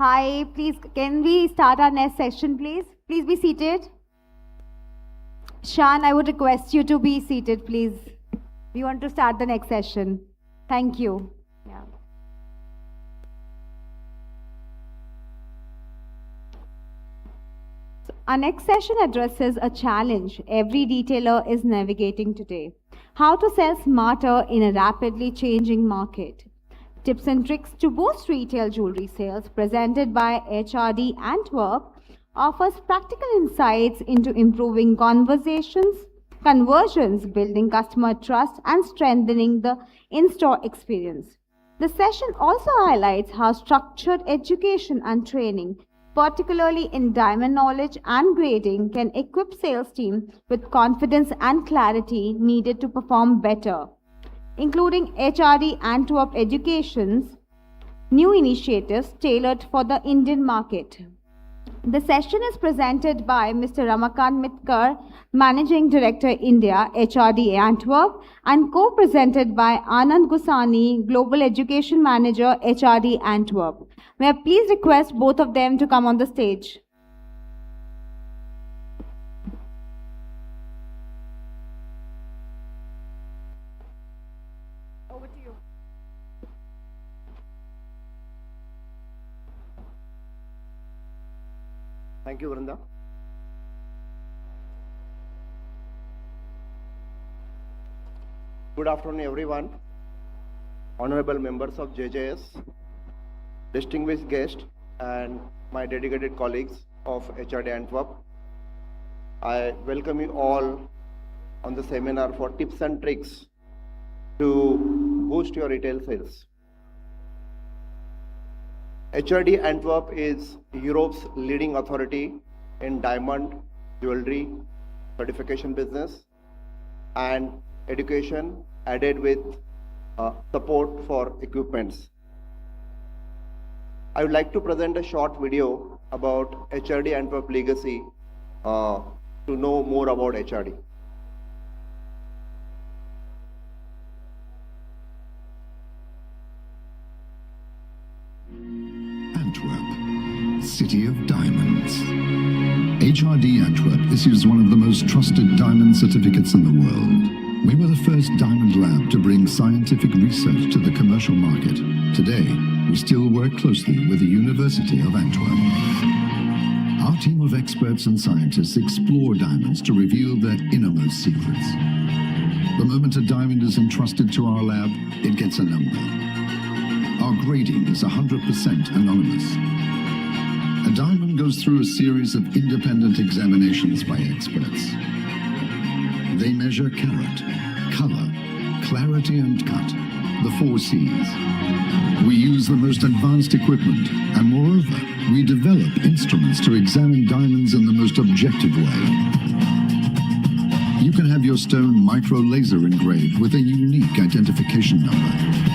Hi, please, can we start our next session, please? Please be seated. Shan, I would request you to be seated, please. We want to start the next session. Thank you. Yeah. So our next session addresses a challenge every retailer is navigating today. How to sell smarter in a rapidly changing market. Tips and tricks to boost retail jewelry sales, presented by HRD Antwerp, offers practical insights into improving conversions, building customer trust, and strengthening the in-store experience. The session also highlights how structured education and training, particularly in diamond knowledge and grading, can equip sales team with confidence and clarity needed to perform better, including HRD Antwerp Education's new initiatives tailored for the Indian market. The session is presented by Mr. Ramakant Mitkar, Managing Director, India, HRD Antwerp, and co-presented by Anand Gusani, Global Education Manager, HRD Antwerp. May I please request both of them to come on the stage? Over to you. Thank you, Vrinda. Good afternoon, everyone. Honorable members of JJS, distinguished guests, and my dedicated colleagues of HRD Antwerp. I welcome you all on the seminar for tips and tricks to boost your retail sales. HRD Antwerp is Europe's leading authority in diamond jewelry certification business and education, added with support for equipments. I would like to present a short video about HRD Antwerp legacy to know more about HRD. Antwerp, City of Diamonds. HRD Antwerp issues one of the most trusted diamond certificates in the world. We were the first diamond lab to bring scientific research to the commercial market. Today, we still work closely with the University of Antwerp. Our team of experts and scientists explore diamonds to reveal their innermost secrets. The moment a diamond is entrusted to our lab, it gets a number. Our grading is 100% anonymous. A diamond goes through a series of independent examinations by experts. They measure carat, color, clarity and cut, the 4 C's. We use the most advanced equipment, and moreover, we develop instruments to examine diamonds in the most objective way. You can have your stone micro-laser engraved with a unique identification number.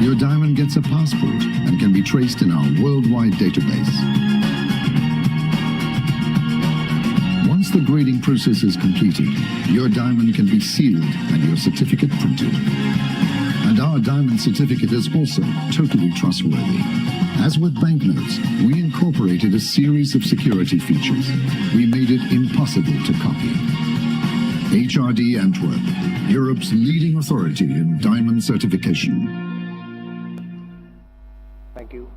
Your diamond gets a passport and can be traced in our worldwide database. Once the grading process is completed, your diamond can be sealed and your certificate printed. And our diamond certificate is also totally trustworthy. As with banknotes, we incorporated a series of security features. We made it impossible to copy. HRD Antwerp, Europe's leading authority in diamond certification. Thank you.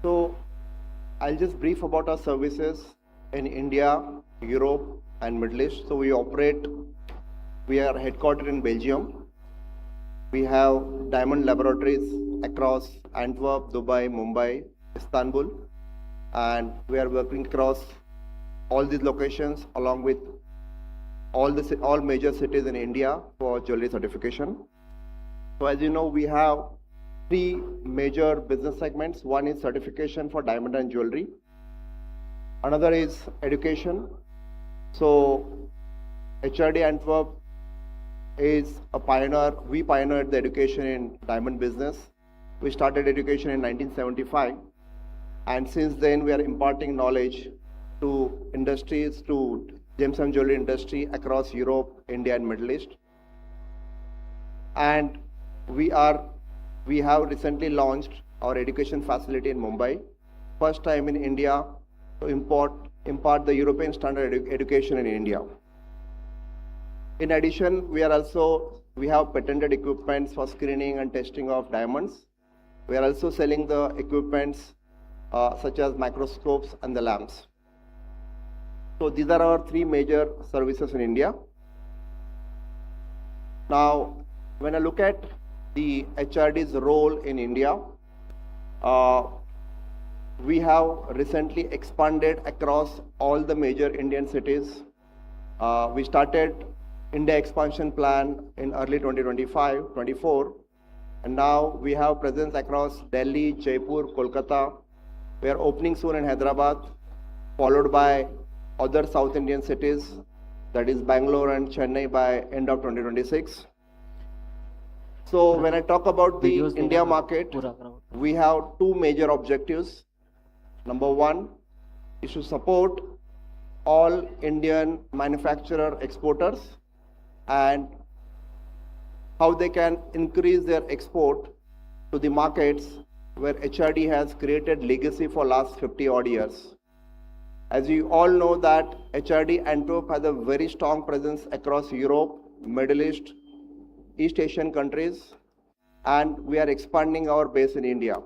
So, I'll just brief about our services in India, Europe, and Middle East. So we are headquartered in Belgium. We have diamond laboratories across Antwerp, Dubai, Mumbai, Istanbul, and we are working across all these locations along with all major cities in India for jewelry certification. So as you know, we have 3 major business segments. One is certification for diamond and jewelry. Another is education. So HRD Antwerp is a pioneer. We pioneered the education in diamond business. We started education in 1975, and since then we are imparting knowledge to industries, to gems and jewelry industry across Europe, India, and Middle East. And we have recently launched our education facility in Mumbai, first time in India to impart the European standard education in India. In addition, we have patented equipments for screening and testing of diamonds. We are also selling the equipments such as microscopes and the lamps. So these are our three major services in India. Now, when I look at the HRD's role in India, we have recently expanded across all the major Indian cities. We started India expansion plan in early 2025-24, and now we have presence across Delhi, Jaipur, Kolkata. We are opening soon in Hyderabad, followed by other South Indian cities, that is Bangalore and Chennai by end of 2026. So when I talk about the India market, we have two major objectives. Number one is to support all Indian manufacturer exporters and how they can increase their export to the markets where HRD has created legacy for last 50 odd years. As you all know that HRD Antwerp has a very strong presence across Europe, Middle East, East Asian countries, and we are expanding our base in India.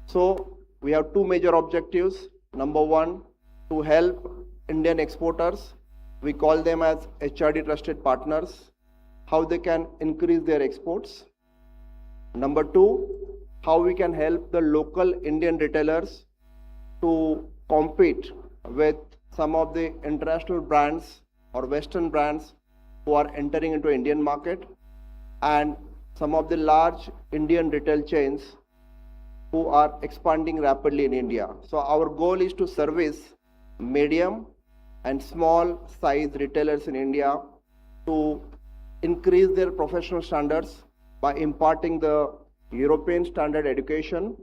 So we have two major objectives. Number one, to help Indian exporters. We call them as HRD trusted partners, how they can increase their exports. Number two, how we can help the local Indian retailers to compete with some of the international brands or Western brands who are entering into Indian market and some of the large Indian retail chains who are expanding rapidly in India. So our goal is to service medium and small size retailers in India to increase their professional standards by imparting the European standard education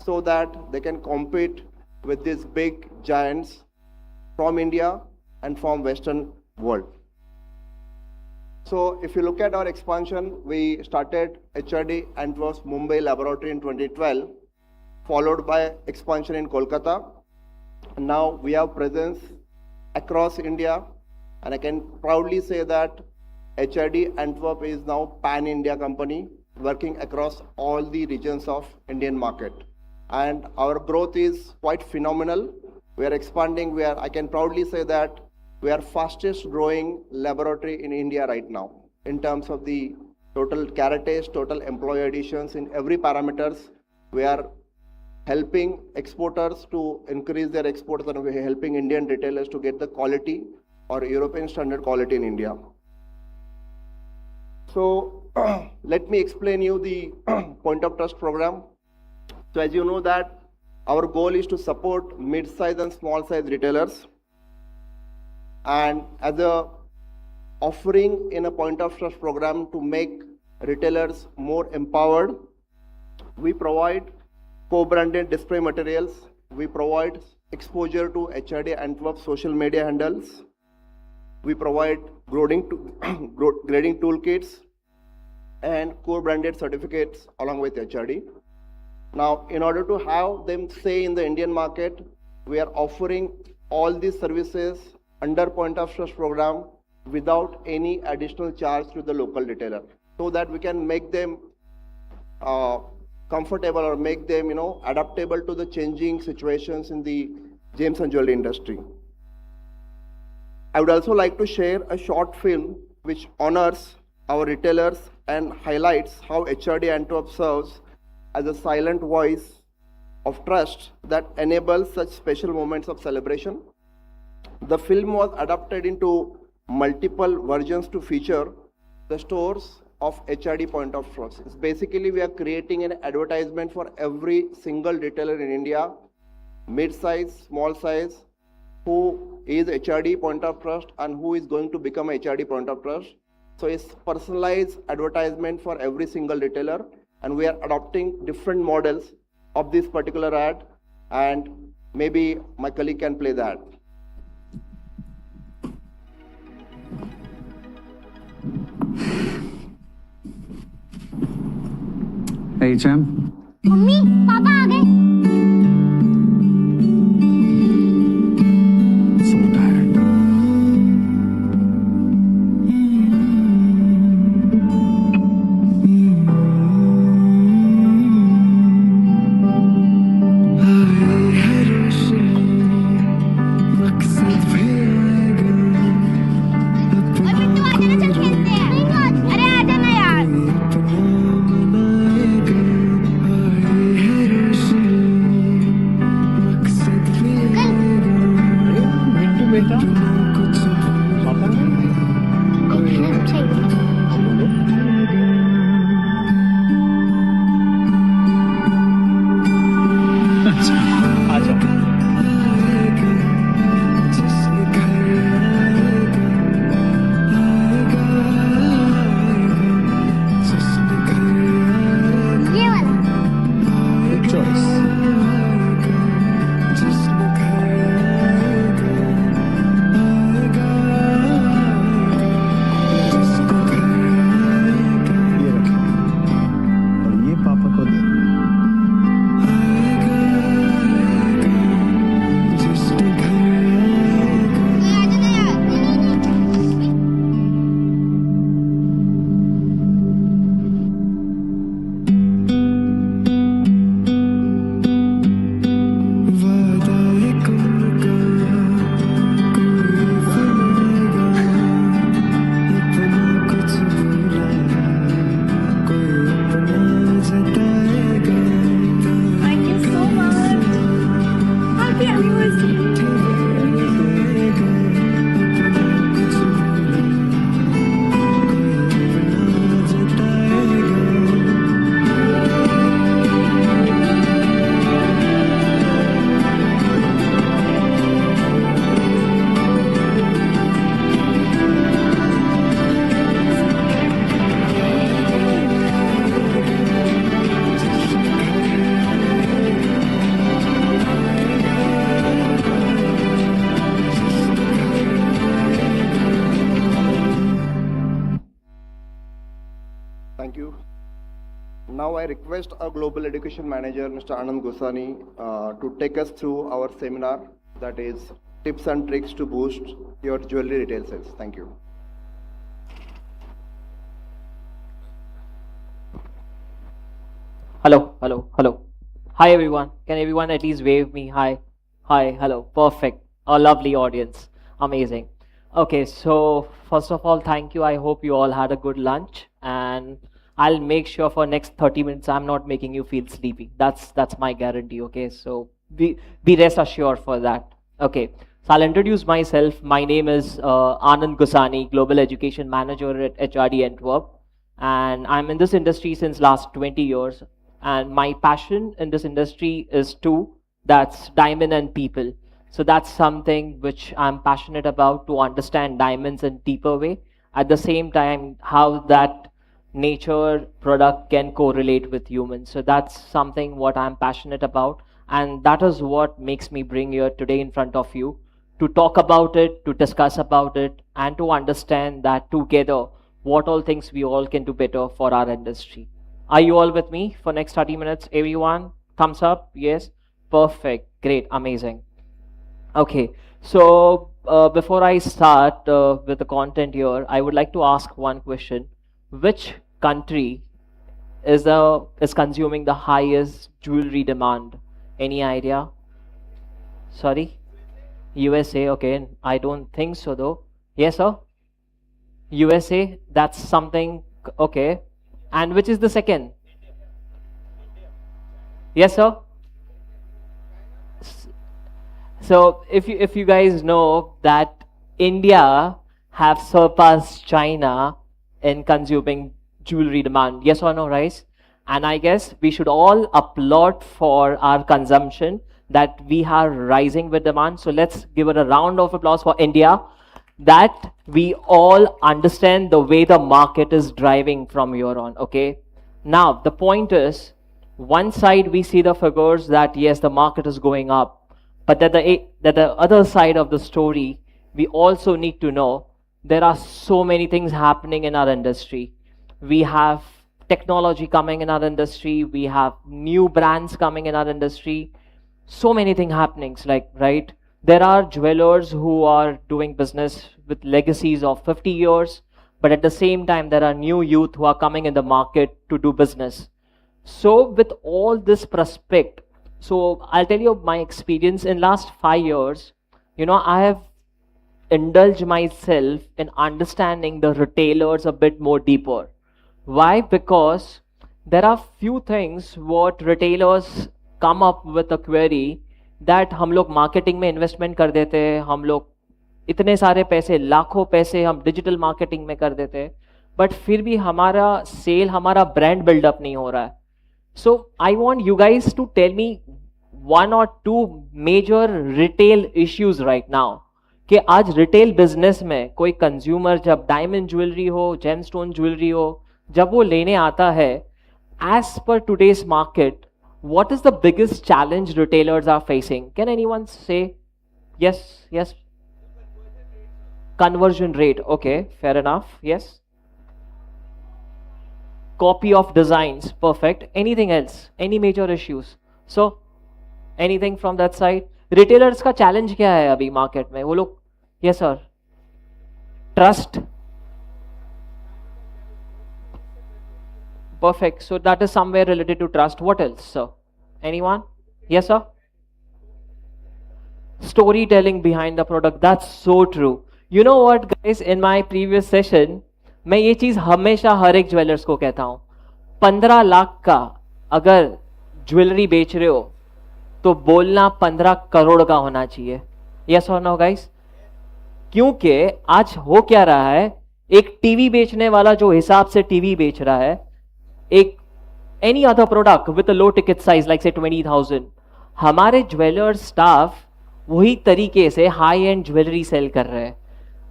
so that they can compete with these big giants from India and from Western world. So if you look at our expansion, we started HRD Antwerp's Mumbai laboratory in 2012, followed by expansion in Kolkata. And now we have presence across India, and I can proudly say that HRD Antwerp is now pan-India company working across all the regions of Indian market. And our growth is quite phenomenal. We are expanding. I can proudly say that we are fastest growing laboratory in India right now in terms of the total caratage, total employee additions in every parameters. We are helping exporters to increase their exports and we are helping Indian retailers to get the quality or European standard quality in India. So let me explain you the Point of Trust program. So as you know that our goal is to support mid-size and small-size retailers. And as a offering in a Point of Trust program to make retailers more empowered, we provide co-branded display materials. We provide exposure to HRD Antwerp social media handles. We provide grading toolkits and co-branded certificates along with HRD. Now, in order to have them say in the Indian market, we are offering all these services under Point of Trust program without any additional charge to the local retailer, so that we can make them comfortable or make them, adaptable to the changing situations in the gems and jewelry industry. I would also like to share a short film which honors our retailers and highlights how HRD Antwerp serves as a silent voice of trust that enables such special moments of celebration. The film was adapted into multiple versions to feature the stores of HRD Point of Trust. It's basically, we are creating an advertisement for every single retailer in India, mid-size, small size, who is HRD Point of Trust and who is going to become a HRD Point of Trust. So it's personalized advertisement for every single retailer, and we are adopting different models of this particular ad, and maybe my colleague can play that. HM. Mummy papa आ गए। So tired. और बिट्टू आ जाना, चल खेलते हैं। अरे आ जाना यार। बिट्टू बेटा पापा आजा। ये वाला। Good choice. ये रखें और ये पापा को दे। आ जाना यार। Thank you so much. Happy anniversary. Thank you. Now I request our Global Education Manager, Mr. Anand Gosani, to take us through our seminar, that is tips and tricks to boost your jewelry retail sales. Thank you. Hello. Hi everyone. Can everyone at least wave me? Hi. Hello. Perfect. A lovely audience. Amazing. Okay, so first of all, thank you. I hope you all had a good lunch, and I'll make sure for next 30 minutes I'm not making you feel sleepy. That's my guarantee, okay? So be rest assured for that. Okay. So I'll introduce myself. My name is Anand Gosani, Global Education Manager at HRD Antwerp, and I'm in this industry since last 20 years. And my passion in this industry is two, that's diamond and people. So that's something which I'm passionate about, to understand diamonds in deeper way. At the same time, how that nature product can correlate with humans. So that's something what I'm passionate about. And that is what makes me bring here today in front of you, to talk about it, to discuss about it, and to understand that together, what all things we all can do better for our industry. Are you all with me for next 30 minutes? Everyone, thumbs up? Yes? Perfect. Great. Amazing. Okay. So before I start with the content here, I would like to ask one question. Which country is consuming the highest jewelry demand? Any idea? Sorry? USA. Okay. I don't think so though. Yes, sir? USA. That's something. Okay. And which is the second? Yes, sir. So if you guys know that India have surpassed China in consuming jewelry demand, yes or no, Rice? And I guess we should all applaud for our consumption, that we are rising with demand. So let's give it a round of applause for India, that we all understand the way the market is driving from here on. Okay. Now the point is, one side we see the figures that yes, the market is going up, but that the other side of the story, we also need to know there are so many things happening in our industry. We have technology coming in our industry, we have new brands coming in our industry, so many things happening, like, right? There are jewelers who are doing business with legacies of 50 years, but at the same time, there are new youth who are coming in the market to do business. So with all this prospect, so I'll tell you my experience in last 5 years, I have indulged myself in understanding the retailers a bit more deeper. Why? Because there are few things what retailers come up with a query that हम लोग marketing में investment कर देते हैं, हम लोग इतने सारे पैसे, लाखों पैसे हम डिजिटल मार्केटिंग में कर देते हैं, बट फिर भी हमारा सेल, हमारा ब्रांड बिल्डअप नहीं हो रहा है. So I want you guys to tell me 1 or 2 major retail issues right now, कि आज रिटेल बिजनेस में कोई कंज्यूमर जब डायमंड ज्वेलरी हो, जेमस्टोन ज्वेलरी हो, जब वो लेने आता है, as per today's market, what is the biggest challenge retailers are facing? Can anyone say yes? Yes. Conversion rate. Okay, fair enough. Yes. Copy of designs. Perfect. Anything else? Any major issues? So, anything from that side? Retailers का challenge क्या है अभी market में? वो लोग, yes sir. Trust. Perfect. So that is somewhere related to trust. What else, sir? Anyone? Yes, sir? Storytelling behind the product. That's so true. You know what, guys? In my previous session, मैं ये चीज हमेशा हर एक jewellers को कहता हूँ, 15 लाख का अगर ज्वेलरी बेच रहे हो तो बोलना 15 करोड़ का होना चाहिए. Yes or no, guys? क्योंकि आज हो क्या रहा है, एक टीवी बेचने वाला जो हिसाब से टीवी बेच रहा है, एक any other product with a low ticket size like say 20,000, हमारे ज्वेलर स्टाफ वही तरीके से हाई एंड ज्वेलरी सेल कर रहे हैं.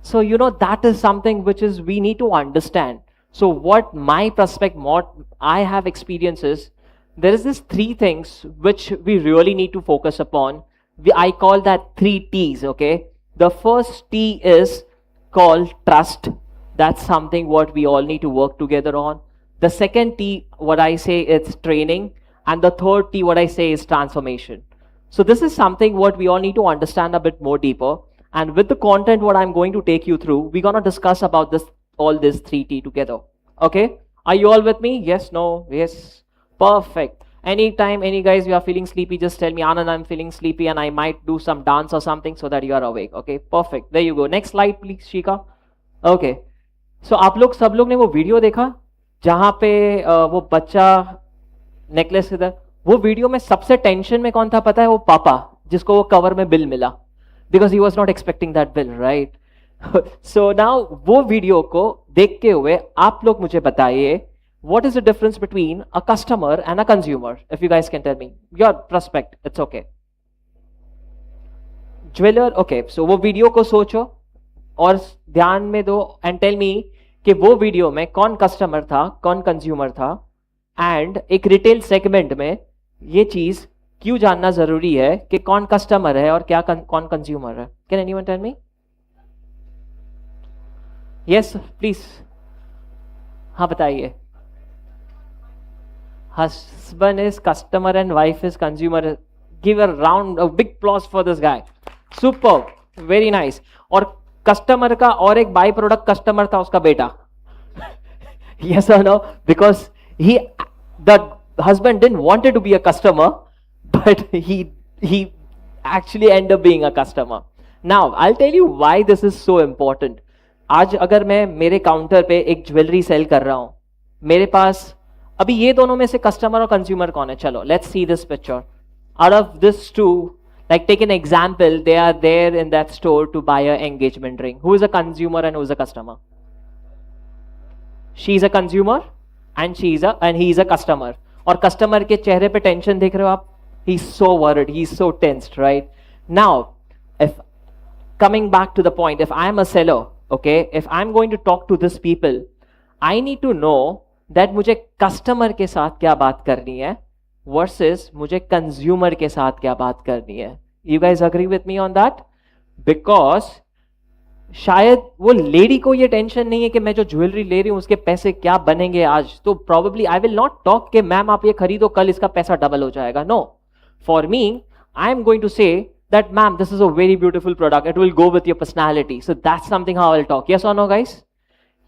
So that is something which is we need to understand. So what my prospect, what I have experiences, there is this 3 things which we really need to focus upon. I call that 3 T's. Okay, the first T is called trust. That's something what we all need to work together on. The second T, what I say, it's training. And the third T, what I say, is transformation. So this is something what we all need to understand a bit more deeper. And with the content what I'm going to take you through, we're going to discuss about this, all this 3T together. Okay? Are you all with me? Yes, no, yes. Perfect. Anytime, any guys, you are feeling sleepy, just tell me, Anand, I'm feeling sleepy and I might do some dance or something so that you are awake. Okay? Perfect. There you go. Next slide, please, Shika. Okay. So आप लोग सब लोग ने वो video देखा जहां पे वो बच्चा नेकलेस इधर, वो वीडियो में सबसे टेंशन में कौन था पता है? वो पापा, जिसको वो कवर में बिल मिला, because he was not expecting that bill, right? So now वो वीडियो को देखते हुए आप लोग मुझे बताइए, what is the difference between a customer and a consumer? If you guys can tell me your prospect, it's okay. Jeweler, okay. So वो video को सोचो और ध्यान में दो एंड टेल मी कि वो वीडियो में कौन कस्टमर था, कौन कंज्यूमर था, एंड एक रिटेल सेगमेंट में ये चीज क्यों जानना जरूरी है कि कौन कस्टमर है और क्या कौन कंज्यूमर है. Can anyone tell me? Yes please. हाँ बताइए. Husband is customer and wife is consumer. Give a round, a big applause for this guy. Superb, very nice. और कस्टमर का और एक बाई प्रोडक्ट कस्टमर था उसका बेटा. Yes or no? Because the husband didn't wanted to be a customer, but he actually ended up being a customer. Now I'll tell you why this is so important. आज अगर मैं मेरे counter पे एक jewellery cell कर रहा हूं, मेरे पास अभी ये दोनों में से कस्टमर और कंज्यूमर कौन है? चलो let's see this picture. Out of this two, like take an example, they are there in that store to buy a engagement ring. Who is a consumer and who is a customer? She is a consumer and he is a customer. और customer के चेहरे पे tension देख रहे हो आप? He is so worried, he is so tensed, right? Now, if coming back to the point, if I am a seller, okay, if I'm going to talk to these people, I need to know that मुझे customer के साथ क्या बात करनी है versus मुझे consumer के साथ क्या बात करनी है. You guys agree with me on that? Because शायद वो लेडी को ये टेंशन नहीं है कि मैं जो ज्वेलरी ले रही हूं उसके पैसे क्या बनेंगे आज, तो probably I will not talk कि मैम आप ये खरीदो कल इसका पैसा डबल हो जाएगा. No, for me I am going to say that ma'am, this is a very beautiful product, it will go with your personality. So that's something how I'll talk. Yes or no, guys?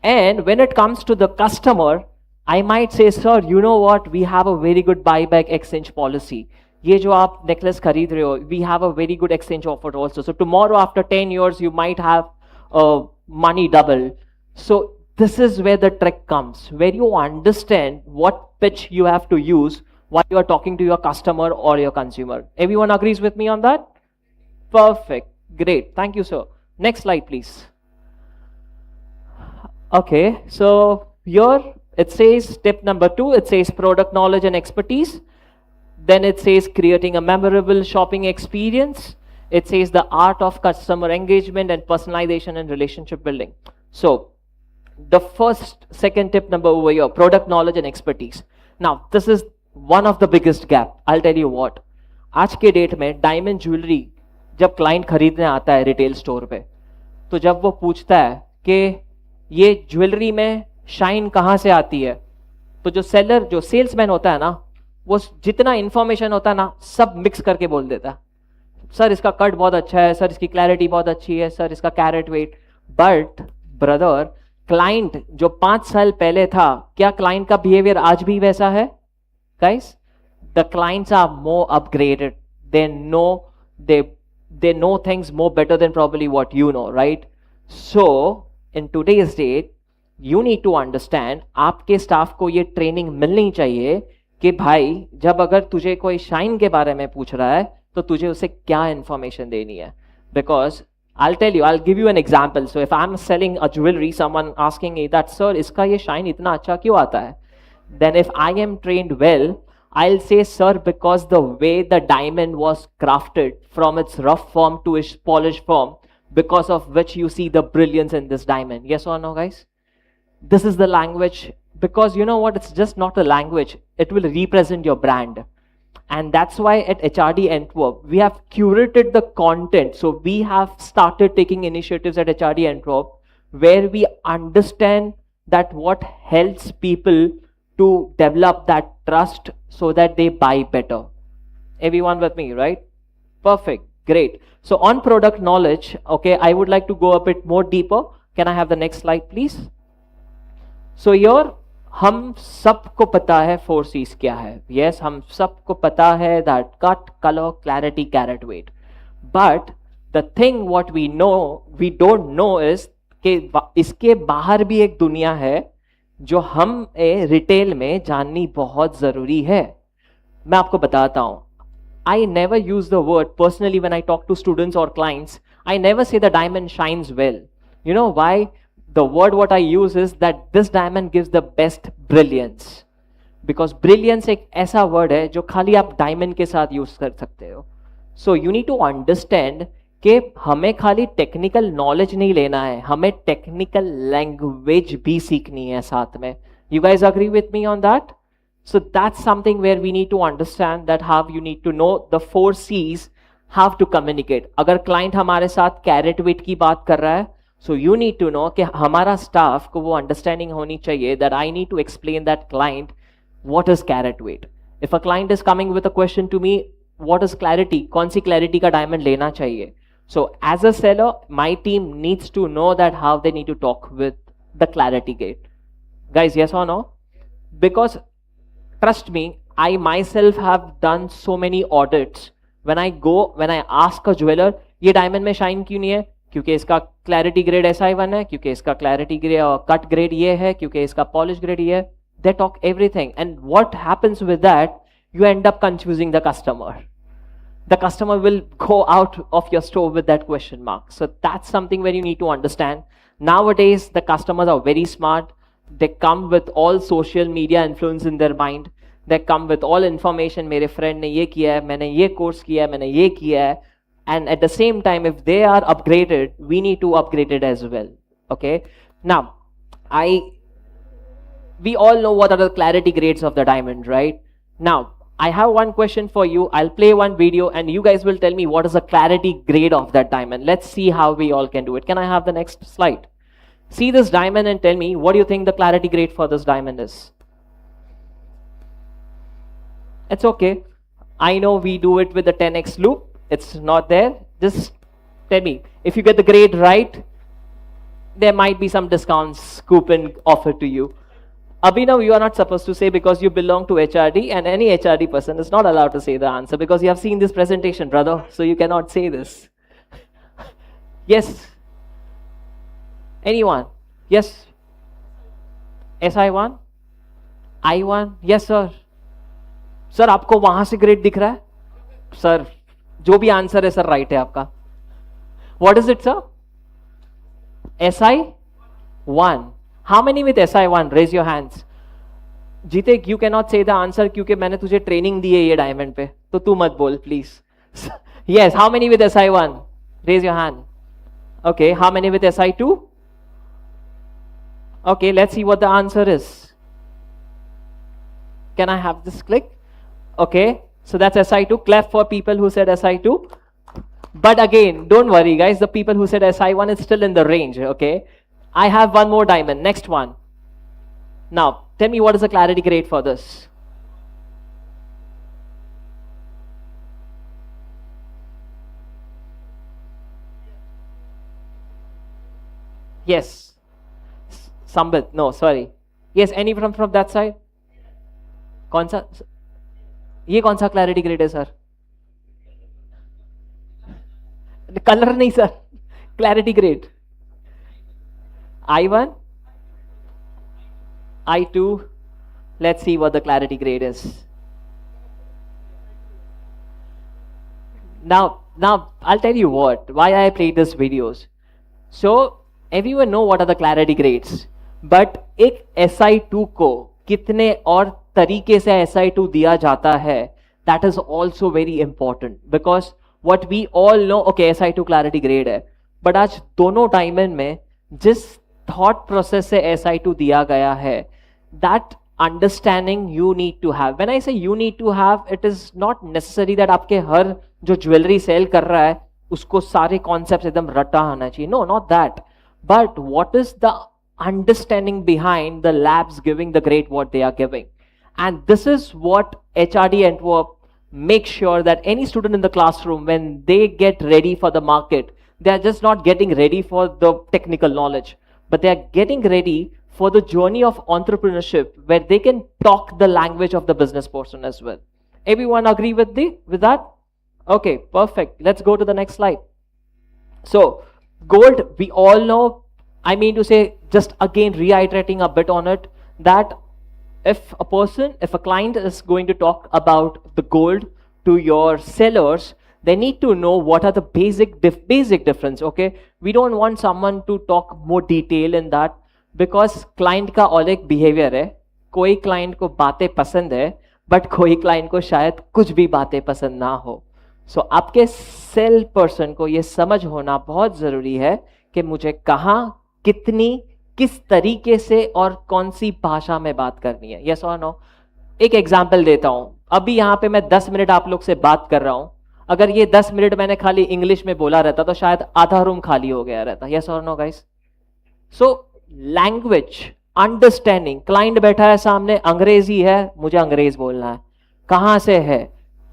And when it comes to the customer, I might say, sir, you know what, we have a very good buyback exchange policy. ये जो आप necklace खरीद रहे हो, we have a very good exchange offer also. So tomorrow after 10 years you might have money double. So this is where the trick comes, where you understand what pitch you have to use while you are talking to your customer or your consumer. Everyone agrees with me on that? Perfect. Great. Thank you, sir. Next slide, please. Okay, so here it says tip number 2, it says product knowledge and expertise. Then it says creating a memorable shopping experience. It says the art of customer engagement and personalization and relationship building. So the second tip number over here, product knowledge and expertise. Now, this is one of the biggest gap. I'll tell you what. आज के date में diamond jewellery जब client खरीदने आता है retail store पे, तो जब वो पूछता है कि ये ज्वेलरी में शाइन कहाँ से आती है, तो जो सेलर, जो सेल्समैन होता है ना, वो जितना इंफॉर्मेशन होता है ना सब मिक्स करके बोल देता है. सर इसका कट बहुत अच्छा है, सर इसकी क्लैरिटी बहुत अच्छी है, सर इसका carat weight. But brother, client जो 5 साल पहले था, क्या क्लाइंट का बिहेवियर आज भी वैसा है? Guys, the clients are more upgraded. They know things more better than probably what you know, right? So in today's date you need to understand, आपके स्टाफ को ये ट्रेनिंग मिलनी चाहिए कि भाई जब अगर तुझे कोई शाइन के बारे में पूछ रहा है तो तुझे उसे क्या इंफॉर्मेशन देनी है. Because I'll tell you, I'll give you an example. So if I'm selling a jewelry, someone asking me that, sir इसका ये शाइन इतना अच्छा क्यों आता है, then if I am trained well, I'll say, sir, because the way the diamond was crafted from its rough form to its polished form, because of which you see the brilliance in this diamond. Yes or no, guys? This is the language, because you know what? It's just not a language. It will represent your brand. And that's why at HRD Antwerp, we have curated the content. So we have started taking initiatives at HRD Antwerp where we understand that what helps people to develop that trust so that they buy better. Everyone with me, right? Perfect. Great. So on product knowledge, okay, I would like to go a bit more deeper. Can I have the next slide, please? So here, हम सबको पता है 4 C's क्या है. Yes, हम सबको पता है that cut, color, clarity, carat weight. But the thing what we don't know is कि इसके बाहर भी एक दुनिया है जो हम रिटेल में जाननी बहुत जरूरी है. मैं आपको बताता हूं. I never use the word personally when I talk to students or clients. I never say the diamond shines well. You know why? The word what I use is that this diamond gives the best brilliance. Because brilliance एक ऐसा word है जो खाली आप diamond के साथ use कर सकते हो. So you need to understand कि हमें खाली टेक्निकल नॉलेज नहीं लेना है, हमें टेक्निकल लैंग्वेज भी सीखनी है साथ में. You guys agree with me on that? So that's something where we need to understand that how you need to know the 4 C's how to communicate. अगर क्लाइंट हमारे साथ कैरेट वेट की बात कर रहा है, so you need to know कि हमारा स्टाफ को वो अंडरस्टैंडिंग होनी चाहिए that I need to explain that client what is carat weight. If a client is coming with a question to me, what is clarity, कौन सी clarity का diamond लेना चाहिए. So as a seller, my team needs to know that how they need to talk with the clarity gate. Guys, yes or no? Because trust me, I myself have done so many audits. When I ask a jeweler, ये diamond में shine क्यों नहीं है? क्योंकि इसका clarity grade SI1 है, क्योंकि इसका clarity grade और cut grade ये है, क्योंकि इसका polish grade ये है. They talk everything. And what happens with that? You end up confusing the customer. The customer will go out of your store with that question mark. So that's something where you need to understand. Nowadays, the customers are very smart. They come with all social media influence in their mind. They come with all information. मेरे friend ने ये किया है, मैंने ये course किया है, मैंने ये किया है. And at the same time, if they are upgraded, we need to upgrade it as well. Okay. Now, we all know what are the clarity grades of the diamond, right? Now, I have one question for you. I'll play one video and you guys will tell me what is the clarity grade of that diamond. Let's see how we all can do it. Can I have the next slide? See this diamond and tell me what do you think the clarity grade for this diamond is? It's okay. I know we do it with the 10x loop. It's not there. Just tell me. If you get the grade right, there might be some discounts coupon offered to you. Abhinav, you are not supposed to say because you belong to HRD, and any HRD person is not allowed to say the answer because you have seen this presentation, brother. So you cannot say this. Yes. Anyone? Yes. SI1? I1? Yes, sir. Sir आपको वहां से grade दिख रहा है? Sir जो भी answer है sir right है आपका. What is it, sir? SI1. How many with SI1? Raise your hands. जीते, you cannot say the answer क्योंकि मैंने तुझे ट्रेनिंग दी है ये डायमंड पे, तो तू मत बोल please. Yes, how many with SI1? Raise your hand. Okay, how many with SI2? Okay, let's see what the answer is. Can I have this click? Okay, so that's SI2. Clap for people who said SI2. But again, don't worry guys, the people who said SI1 is still in the range, okay? I have one more diamond, next one. Now, tell me what is the clarity grade for this? Yes. Sambit, no, sorry. Yes, any from that side? कौन सा? ये कौन सा clarity grade है sir? Colour नहीं sir, clarity grade. I1, I2, let's see what the clarity grade is. Now I'll tell you why I played these videos. So everyone know what are the clarity grades, but एक SI2 को कितने और तरीके से SI2 दिया जाता है, that is also very important because what we all know, okay SI2 clarity grade है, but आज दोनों डायमंड में जिस thought process से SI2 दिया गया है, that understanding you need to have. When I say you need to have, it is not necessary that आपके हर जो ज्वेलरी सेल कर रहा है उसको सारे कॉन्सेप्ट्स एकदम रटा आना चाहिए. No, not that. But what is the understanding behind the labs giving the grade what they are giving? And this is what HRD Antwerp makes sure that any student in the classroom, when they get ready for the market, they are just not getting ready for the technical knowledge, but they are getting ready for the journey of entrepreneurship where they can talk the language of the business person as well. Everyone agree with that? Okay, perfect. Let's go to the next slide. So gold, we all know, I mean to say, just again reiterating a bit on it, that if a client is going to talk about the gold to your sellers, they need to know what are the basic difference, okay? We don't want someone to talk more detail in that because client का अलग behavior है. कोई client को बातें पसंद है, but कोई client को शायद कुछ भी बातें पसंद ना हो. So आपके सेल पर्सन को ये समझ होना बहुत जरूरी है कि मुझे कहाँ, कितनी, किस तरीके से और कौन सी भाषा में बात करनी है. यस और नो? एक एग्जाम्पल देता हूं. अभी यहाँ पे मैं 10 मिनट आप लोग से बात कर रहा हूं. अगर ये 10 मिनट मैंने खाली इंग्लिश में बोला रहता तो शायद आधा रूम खाली हो गया रहता. यस और no guys? So language understanding. Client बैठा है सामने, अंग्रेजी है, मुझे अंग्रेज बोलना है, कहाँ से है,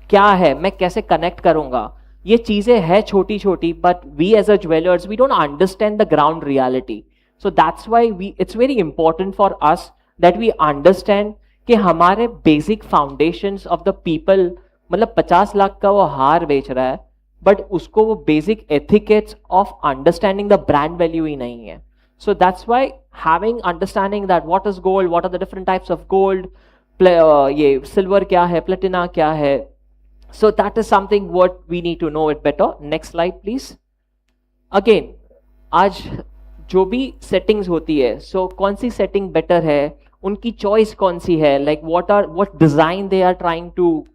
क्या है, मैं कैसे कनेक्ट करूंगा, ये चीजें है छोटी छोटी, but we as a jewellers we don't understand the ground reality. So that's why it's very important for us that we understand कि हमारे basic foundations of the people, मतलब 50 लाख का वो हार बेच रहा है, but उसको वो basic etiquettes of understanding the brand value ही नहीं है. So that's why having understanding that what is gold, what are the different types of gold, ये silver क्या है, platina क्या है, so that is something what we need to know it better. Next slide please. Again, आज जो भी settings होती है, सो कौन सी सेटिंग बेटर है, उनकी चॉइस कौन सी है, like what design they are trying to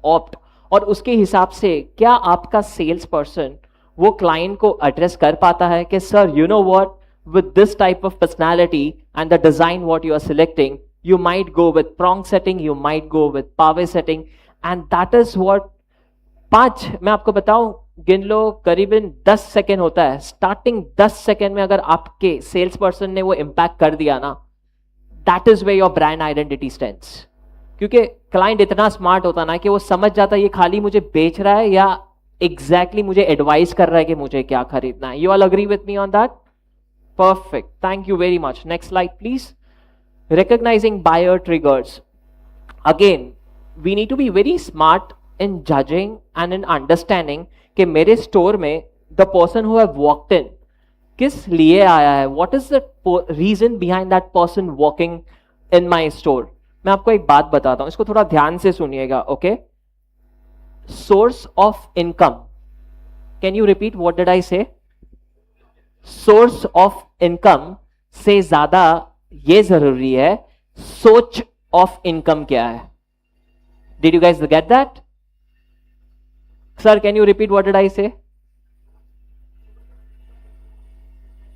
opt, और उसके हिसाब से क्या आपका सेल्स पर्सन वो क्लाइंट को एड्रेस कर पाता है कि sir you know what, with this type of personality and the design what you are selecting, you might go with prong setting, you might go with pave setting, and that is what 5, मैं आपको बताऊं, गिन लो, करीबन 10 second होता है। Starting 10 second में अगर आपके सेल्स पर्सन ने वो इम्पैक्ट कर दिया ना, that is way your brand identity stands. क्योंकि क्लाइंट इतना स्मार्ट होता ना कि वो समझ जाता है ये खाली मुझे बेच रहा है या एग्जैक्टली मुझे एडवाइस कर रहा है कि मुझे क्या खरीदना है। You all agree with me on that? Perfect, thank you very much. Next slide please. Recognizing buyer triggers. Again, we need to be very smart in judging and in understanding कि मेरे स्टोर में the person who have walked in किस लिए आया है, what is the reason behind that person walking in my store. मैं आपको एक बात बताता हूं, इसको थोड़ा ध्यान से सुनिएगा, okay? Source of income. Can you repeat what did I say? Source of income से ज्यादा ये जरूरी है सोच ऑफ इनकम क्या है। Did you guys get that? Sir can you repeat what did I से?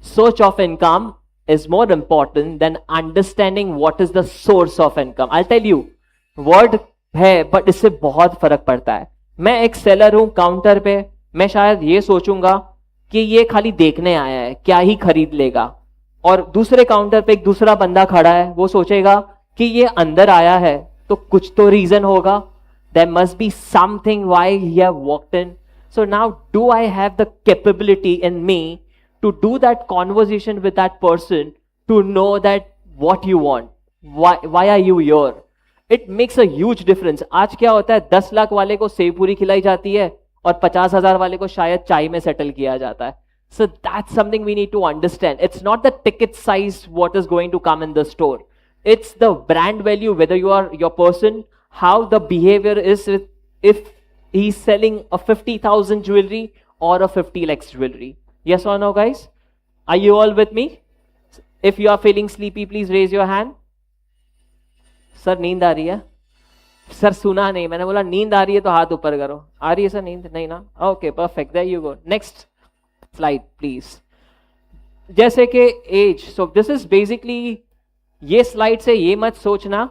सोच of income is more important than understanding what is the source of income. I'll tell you, word है but इससे बहुत फर्क पड़ता है। मैं एक सेलर हूं काउंटर पे, मैं शायद ये सोचूंगा कि ये खाली देखने आया है, क्या ही खरीद लेगा, और दूसरे काउंटर पे एक दूसरा बंदा खड़ा है, वो सोचेगा कि ये अंदर आया है तो कुछ तो रीजन होगा, there must be something why he have walked in. So now do I have the capability in me to do that conversation with that person to know that what you want, why are you here. It makes a huge difference. आज क्या होता है, 10 लाख वाले को save पूरी खिलाई जाती है और 50,000 वाले को शायद चाय में सेटल किया जाता है. So that's something we need to understand. It's not the ticket size what is going to come in the store. It's the brand value, whether you are your person, how the behavior is, if he's selling a 50,000 jewelry or a 50 lakhs jewelry. Yes or no, guys? Are you all with me? If you are feeling sleepy, please raise your hand. Sir नींद आ रही है? Sir सुना नहीं, मैंने बोला नींद आ रही है तो हाथ ऊपर करो. आ रही है सर नींद? नहीं ना? Okay perfect, there you go. Next slide please. जैसे कि as, so this is basically, ये स्लाइड से ये मत सोचना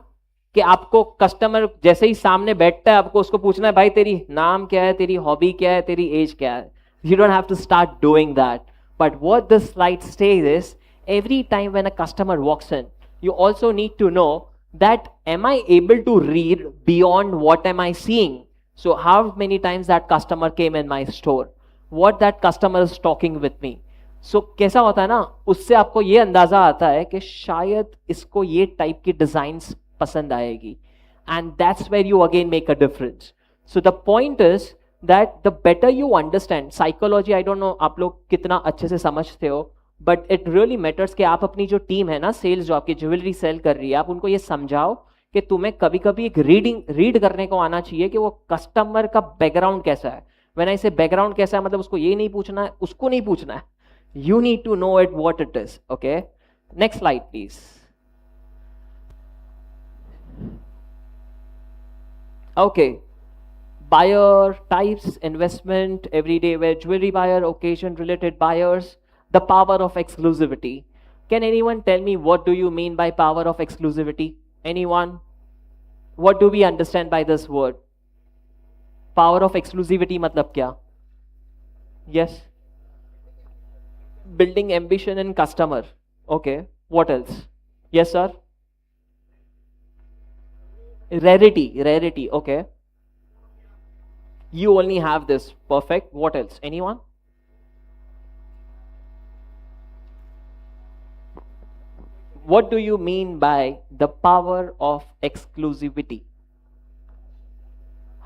कि आपको कस्टमर जैसे ही सामने बैठता है आपको उसको पूछना है भाई तेरी नाम क्या है, तेरी हॉबी क्या है, तेरी एज क्या है. You don't have to start doing that. But what this slide says is, every time when a customer walks in, you also need to know that am I able to read beyond what am I seeing? So how many times that customer came in my store? What that customer is talking with me? So कैसा होता है ना, उससे आपको ये अंदाजा आता है कि शायद इसको ये टाइप की डिजाइन्स पसंद आएगी. And that's where you again make a difference. So the point is that the better you understand psychology, I don't know आप लोग कितना अच्छे से समझते हो, but it really matters कि आप अपनी जो टीम है ना सेल्स, जो आपकी ज्वेलरी सेल कर रही है, आप उनको ये समझाओ कि तुम्हें कभी कभी एक रीड करने को आना चाहिए कि वो कस्टमर का बैकग्राउंड कैसा है. व्हेन आई से बैकग्राउंड कैसा है, मतलब उसको ये नहीं पूछना है, उसको नहीं पूछना है, you need to know it what it is. Okay, next slide please. Okay, buyer types, investment, everyday wear jewelry buyer, occasion related buyers, the power of exclusivity. Can anyone tell me what do you mean by power of exclusivity? Anyone? What do we understand by this word? Power of exclusivity matlab kya? Yes. Building ambition in customer. Okay. What else? Yes sir. Rarity. Okay. You only have this. Perfect. What else? Anyone? What do you mean by the power of exclusivity?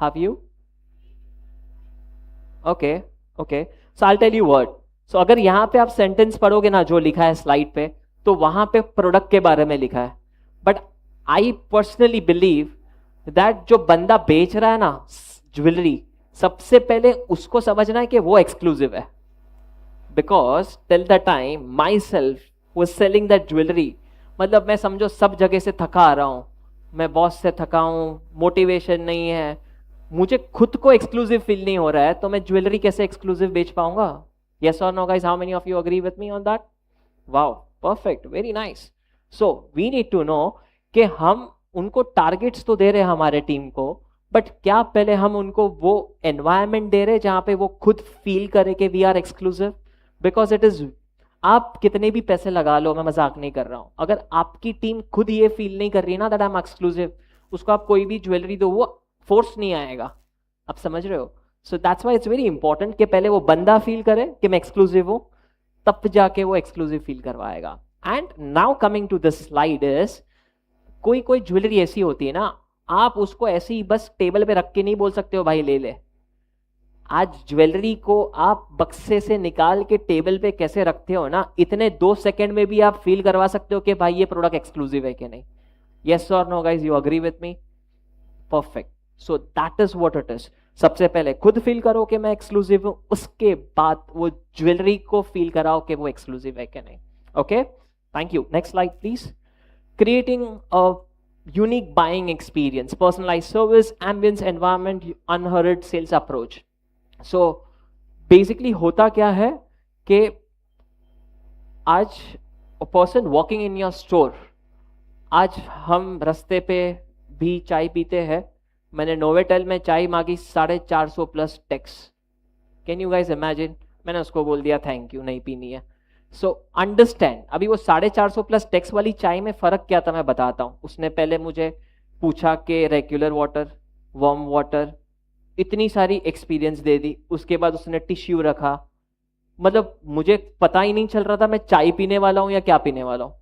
Have you? Okay. So I'll tell you what. So अगर यहाँ पे आप sentence पढ़ोगे ना जो लिखा है slide पे, तो वहां पे प्रोडक्ट के बारे में लिखा है. But I personally believe that जो बंदा बेच रहा है ना ज्वेलरी, सबसे पहले उसको समझना है कि वो एक्सक्लूसिव है. Because till the time my self was selling that jewellery, मतलब मैं समझो सब जगह से थका आ रहा हूं, मैं बॉस से थका हूं, मोटिवेशन नहीं है, मुझे खुद को एक्सक्लूसिव फील नहीं हो रहा है, तो मैं ज्वेलरी कैसे एक्सक्लूसिव बेच पाऊंगा? यस और no guys, how many of you agree with me on that? Wow, perfect, very nice. So we need to know कि हम उनको टारगेट्स तो दे रहे हैं हमारे टीम को, बट क्या पहले हम उनको वो एनवायरमेंट दे रहे जहां पे वो खुद फील करे कि we are exclusive? Because it is, आप कितने भी पैसे लगा लो, मैं मजाक नहीं कर रहा हूं, अगर आपकी टीम खुद ये फील नहीं कर रही ना दैट आई एम एक्सक्लूसिव, उसको आप कोई भी ज्वेलरी दो वो फोर्स नहीं आएगा। आप समझ रहे हो? सो that's why it's very important कि पहले वो बंदा फील करे कि मैं एक्सक्लूसिव हूं, तब जाके वो एक्सक्लूसिव फील करवाएगा। And now coming to this slide is, कोई कोई ज्वेलरी ऐसी होती है ना, आप उसको ऐसे ही बस टेबल पे रख के नहीं बोल सकते हो भाई ले ले। आज ज्वेलरी को आप बक्से से निकाल के टेबल पे कैसे रखते हो ना, इतने 2 सेकंड में भी आप फील करवा सकते हो कि भाई ये प्रोडक्ट एक्सक्लूसिव है कि नहीं। यस और no guys, you agree with me? Perfect. So that is what it is. सबसे पहले खुद फील करो कि मैं एक्सक्लूसिव हूं, उसके बाद वो ज्वेलरी को फील कराओ कि वो एक्सक्लूसिव है कि नहीं। Okay, thank you. Next slide please. Creating a unique buying experience, personalised service, ambience, environment, unheard sales approach. So basically होता क्या है कि आज person walking in your store, आज हम रास्ते पे भी चाय पीते हैं, मैंने नोवेटेल में चाय मांगी 450 plus tax. Can you guys imagine? मैंने उसको बोल दिया थैंक यू, नहीं पीनी है। सो अंडरस्टैंड, अभी वो 450 प्लस टैक्स वाली चाय में फर्क क्या था मैं बताता हूँ। उसने पहले मुझे पूछा कि रेगुलर वाटर, वार्म वाटर, इतनी सारी एक्सपीरियंस दे दी। उसके बाद उसने टिश्यू रखा, मतलब मुझे पता ही नहीं चल रहा था मैं चाय पीने वाला हूँ या क्या पीने वाला हूँ।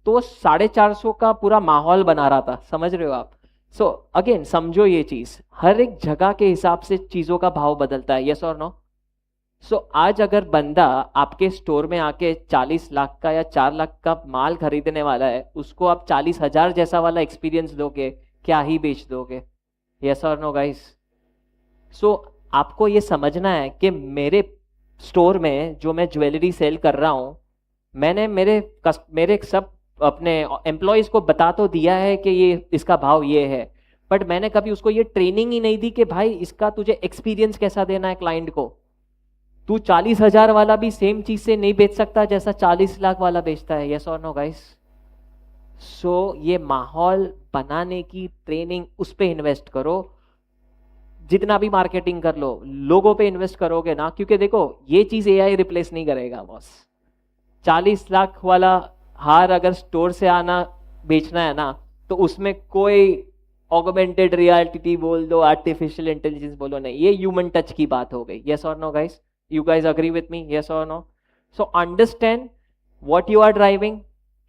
तो वो 450 का पूरा माहौल बना रहा था, समझ रहे हो आप? सो अगेन समझो ये चीज, हर एक जगह के हिसाब से चीजों का भाव बदलता है। यस और नो? सो आज अगर बंदा आपके स्टोर में आके 40 लाख का या 4 लाख का माल खरीदने वाला है, उसको आप 40,000 जैसा वाला एक्सपीरियंस दोगे, क्या ही बेच दोगे। यस और नो गाइस? सो आपको ये समझना है कि मेरे स्टोर में जो मैं ज्वेलरी सेल कर रहा हूं, मैंने मेरे सब अपने एम्प्लॉयज को बता तो दिया है कि ये इसका भाव ये है, बट मैंने कभी उसको ये ट्रेनिंग ही नहीं दी कि भाई इसका तुझे एक्सपीरियंस कैसा देना है क्लाइंट को। तू 40,000 वाला भी सेम चीज से नहीं बेच सकता जैसा 40 लाख वाला बेचता है। यस और नो गाइस? सो ये माहौल बनाने की ट्रेनिंग, उस पर इन्वेस्ट करो। जितना भी मार्केटिंग कर लो, लोगों पे इन्वेस्ट करोगे ना, क्योंकि देखो ये चीज एआई रिप्लेस नहीं करेगा बॉस। 40 लाख वाला हार अगर स्टोर से आना बेचना है ना, तो उसमें कोई ऑगमेंटेड रियलिटी बोल दो, आर्टिफिशियल इंटेलिजेंस बोलो, नहीं, ये ह्यूमन टच की बात हो गई। यस और no guys? You guys agree with me? Yes और no? So understand what you are driving,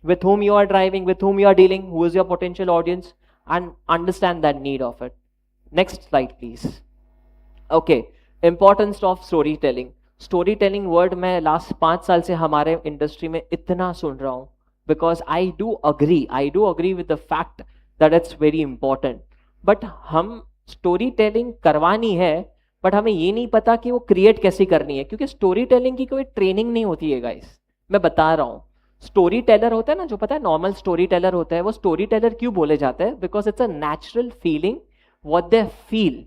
with whom you are driving, with whom you are dealing, who is your potential audience, and understand that need of it. Next slide please. Okay, importance of storytelling. Storytelling word मैं last 5 साल से हमारे industry में इतना सुन रहा हूँ, because I do agree with the fact that it's very important. But हम storytelling करवानी है, बट हमें ये नहीं पता कि वो क्रिएट कैसे करनी है, क्योंकि स्टोरी टेलिंग की कोई ट्रेनिंग नहीं होती है गाइस। मैं बता रहा हूँ, स्टोरी टेलर होता है ना, जो पता है नॉर्मल स्टोरी टेलर होता है, वो स्टोरी टेलर क्यों बोले जाते हैं? Because it's a natural feeling what they feel,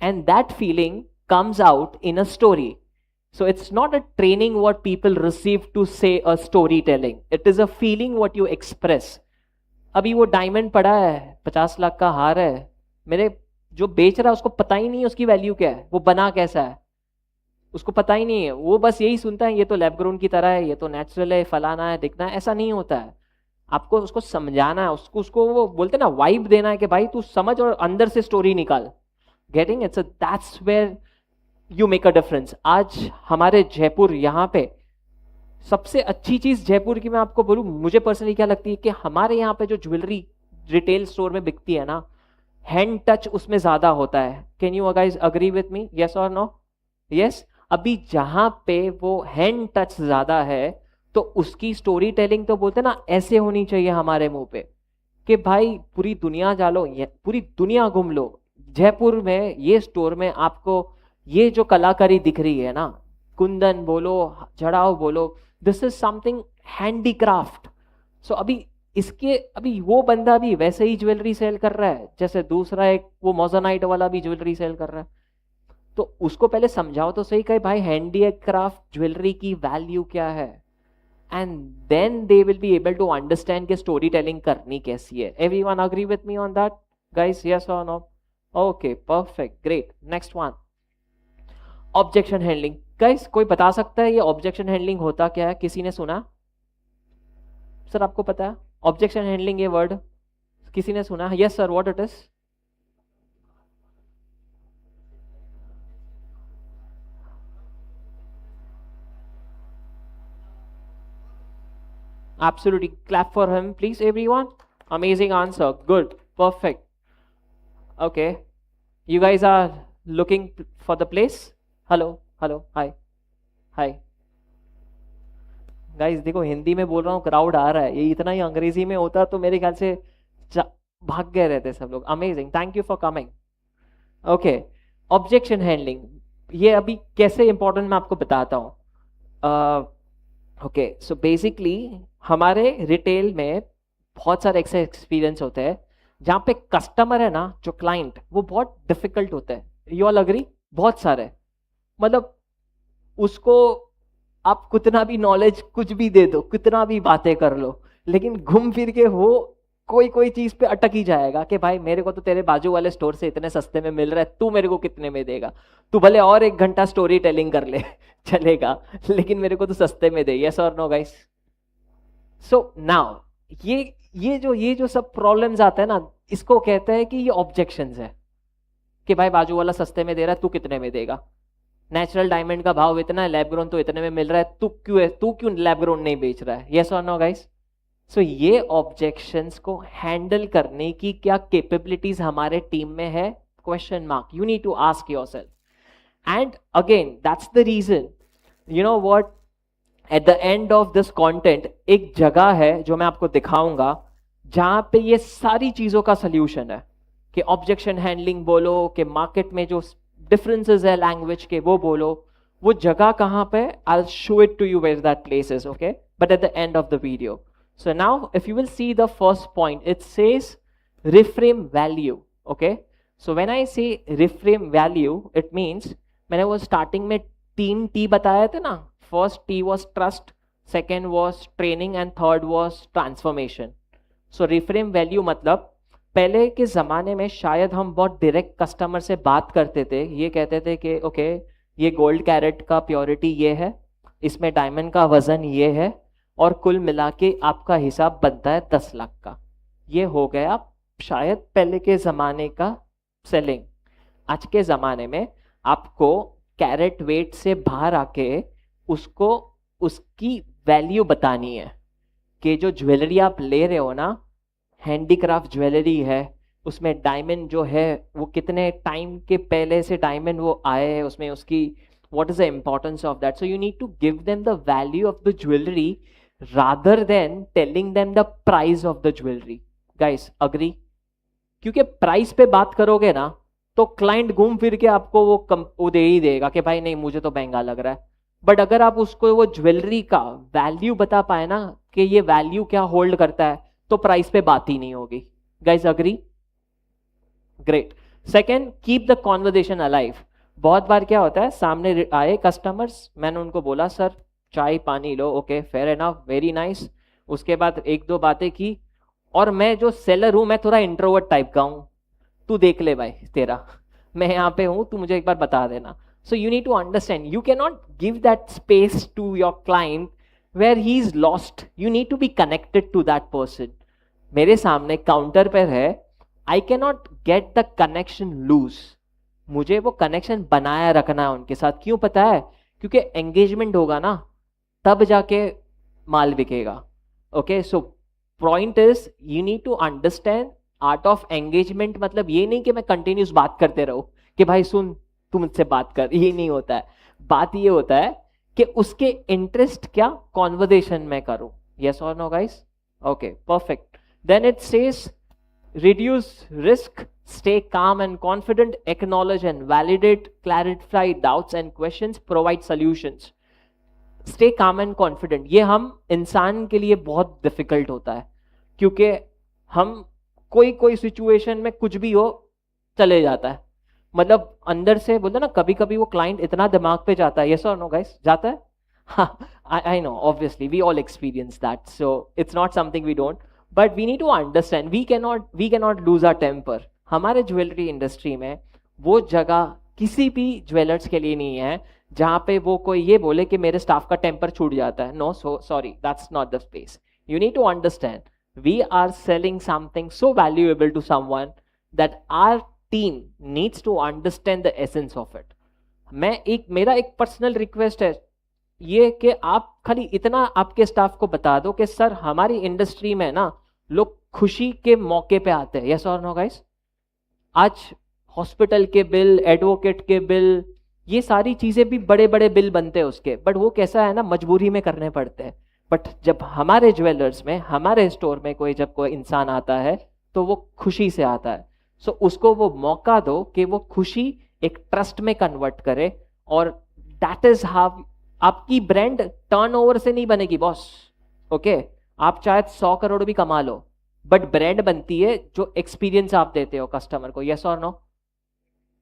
and that feeling comes out in a story. So it's not a training what people receive to say a storytelling. It is a feeling what you express. अभी वो diamond पड़ा है, 50 लाख का हार है, मेरे जो बेच रहा है उसको पता ही नहीं है उसकी वैल्यू क्या है, वो बना कैसा है, उसको पता ही नहीं है। वो बस यही सुनता है ये तो लैब ग्रोन की तरह है, ये तो नेचुरल है, फलाना है, दिखना है। ऐसा नहीं होता है। आपको उसको समझाना है, उसको वो बोलते हैं ना वाइब देना है कि भाई तू समझ और अंदर से स्टोरी निकाल। Getting it's that's where you make a difference. आज हमारे जयपुर यहाँ पे सबसे अच्छी चीज जयपुर की मैं आपको बोलूं, मुझे पर्सनली क्या लगती है कि हमारे यहाँ पे जो ज्वेलरी रिटेल स्टोर में बिकती है ना, हैंड टच उसमें ज्यादा होता है। Can you guys agree with me? Yes और नो? यस। अभी जहां पे वो हैंड टच ज्यादा है, तो उसकी स्टोरी टेलिंग तो बोलते ना ऐसे होनी चाहिए हमारे मुंह पे कि भाई पूरी दुनिया जा लो, पूरी दुनिया घूम लो, जयपुर में ये स्टोर में आपको ये जो कलाकारी दिख रही है ना, कुंदन बोलो, जड़ाव बोलो, दिस इज समथिंग हैंडीक्राफ्ट। सो अभी वो बंदा भी वैसे ही ज्वेलरी सेल कर रहा है जैसे दूसरा एक वो मोजोनाइट वाला भी ज्वेलरी सेल कर रहा है। तो उसको पहले समझाओ तो सही, कहे भाई हैंडीक्राफ्ट ज्वेलरी की वैल्यू क्या है, and then they will be able to understand कि स्टोरी टेलिंग करनी कैसी है। Everyone agree with me on that guys? Yes और no? Okay perfect great next one objection handling guys कोई बता सकता है ये ऑब्जेक्शन हैंडलिंग होता क्या है किसी ने सुना सर आपको पता है ऑब्जेक्शन हैंडलिंग ये वर्ड किसी ने सुना yes sir what it is Absolutely. Clap for him, please, everyone. Amazing answer. Good. Perfect. Okay. You guys are looking for the place? Hello. Hello. Hi. Hi. Guys देखो हिंदी में बोल रहा हूँ crowd आ रहा है ये इतना ही अंग्रेजी में होता तो मेरे ख्याल से भाग गए रहते सब लोग amazing thank you for coming okay objection handling ये अभी कैसे इंपॉर्टेंट मैं आपको बताता हूँ ओके सो बेसिकली हमारे रिटेल में बहुत सारे ऐसे एक्सपीरियंस होते हैं जहाँ पे कस्टमर है ना जो क्लाइंट वो बहुत डिफिकल्ट होता है यू ऑल अग्री बहुत सारे मतलब उसको आप कितना भी नॉलेज कुछ भी दे दो कितना भी बातें कर लो लेकिन घूम फिर के वो कोई कोई चीज पे अटक ही जाएगा कि भाई मेरे को तो तेरे बाजू वाले स्टोर से इतने सस्ते में मिल रहा है तू मेरे को कितने में देगा तू भले और 1 घंटा स्टोरी टेलिंग कर ले चलेगा लेकिन मेरे को तो सस्ते में दे यस और नो गाइस सो नाउ ये जो सब प्रॉब्लम्स आते हैं ना इसको कहते हैं कि ये ऑब्जेक्शंस है कि भाई बाजू वाला सस्ते में दे रहा है तू कितने में देगा नेचुरल डायमंड का भाव इतना है लैब ग्रोन तो इतने में मिल रहा है तू क्यों लैब ग्रोन नहीं बेच रहा है यस और नो गाइस सो ये ऑब्जेक्शंस को हैंडल करने की क्या कैपेबिलिटीज हमारे टीम में है question mark you need to ask yourself and again that's the reason you know what at the end of this content एक जगह है जो मैं आपको दिखाऊंगा जहां पे ये सारी चीजों का सोल्यूशन है कि ऑब्जेक्शन हैंडलिंग बोलो कि मार्केट में जो डिफरेंसेस है लैंग्वेज के वो बोलो वो जगह कहां पे I will show it to you where that place is okay but at the end of the video so now if you will see the first point it says reframe value okay so when I say reframe value it means मैंने वो starting में 3 T बताए थे ना first T was trust second was training and third was transformation so reframe value मतलब पहले के ज़माने में शायद हम बहुत डायरेक्ट कस्टमर से बात करते थे ये कहते थे कि ओके ये गोल्ड कैरेट का प्योरिटी ये है इसमें डायमंड का वजन ये है और कुल मिला के आपका हिसाब बनता है 10 लाख का ये हो गया शायद पहले के ज़माने का सेलिंग आज के ज़माने में आपको कैरेट वेट से बाहर आके उसको उसकी वैल्यू बतानी है कि जो ज्वेलरी आप ले रहे हो ना हैंडीक्राफ्ट ज्वेलरी है उसमें डायमंड जो है वो कितने टाइम के पहले से डायमंड वो आए हैं उसमें उसकी what is the importance of that so you need to give them the value of the jewelry rather than telling them the price of the jewelry guys agree क्योंकि प्राइस पे बात करोगे ना तो क्लाइंट घूम फिर के आपको वो दे ही देगा कि भाई नहीं मुझे तो महंगा लग रहा है बट अगर आप उसको वो ज्वेलरी का वैल्यू बता पाए ना कि ये वैल्यू क्या होल्ड करता है तो प्राइस पे बात ही नहीं होगी guys agree great second keep the conversation alive बहुत बार क्या होता है सामने आए कस्टमर्स मैंने उनको बोला सर चाय पानी लो okay fair enough very nice उसके बाद 1-2 बातें की और मैं जो सेलर हूं मैं थोड़ा इंट्रोवर्ट टाइप का हूं तू देख ले भाई तेरा मैं यहाँ पे हूं तू मुझे एक बार बता देना so you need to understand you can not give that space to your client where he is lost you need to be connected to that person मेरे सामने काउंटर पर है I can not get the connection loose मुझे वो connection बनाया रखना है उनके साथ क्यों पता है क्योंकि एंगेजमेंट होगा ना तब जाके माल बिकेगा okay so point is you need to understand art of engagement मतलब ये नहीं कि मैं कंटिन्यूस बात करते रहूं कि भाई सुन तू मुझसे बात कर ये नहीं होता है बात ये होता है कि उसके इंटरेस्ट क्या कॉन्वर्सेशन में करूं यस और no guys okay perfect then it says reduce risk stay calm and confident acknowledge and validate clarify doubts and questions provide solutions stay calm and confident ये हम इंसान के लिए बहुत डिफिकल्ट होता है क्योंकि हम कोई सिचुएशन में कुछ भी हो चले जाता है मतलब अंदर से बोलते ना कभी कभी वो क्लाइंट इतना दिमाग पे जाता है यस और नो गाइस जाता है हाँ I know obviously we all experience that so it's not something we don't but we need to understand we cannot lose our temper हमारे ज्वेलरी इंडस्ट्री में वो जगह किसी भी ज्वेलर्स के लिए नहीं है जहां पे वो कोई ये बोले कि मेरे स्टाफ का टेम्पर छूट जाता है. No, so sorry, that's not the space. You need to understand, we are selling something so valuable to someone that our team needs to understand the essence of it. मेरा एक personal request है ये कि आप खाली इतना आपके staff को बता दो कि सर हमारी इंडस्ट्री में ना लोग खुशी के मौके पे आते हैं. यस और नो गाइस? आज हॉस्पिटल के बिल, एडवोकेट के बिल, ये सारी चीजें भी बड़े बड़े बिल बनते हैं उसके, बट वो कैसा है ना, मजबूरी में करने पड़ते हैं. बट जब हमारे ज्वेलर्स में, हमारे स्टोर में जब कोई इंसान आता है तो वो खुशी से आता है. सो उसको वो मौका दो कि वो खुशी एक ट्रस्ट में कन्वर्ट करे, और दैट इज हाउ आपकी ब्रांड टर्नओवर से नहीं बनेगी बॉस. ओके, आप चाहे 100 करोड़ भी कमा लो, बट ब्रांड बनती है जो एक्सपीरियंस आप देते हो कस्टमर को. यस और नो?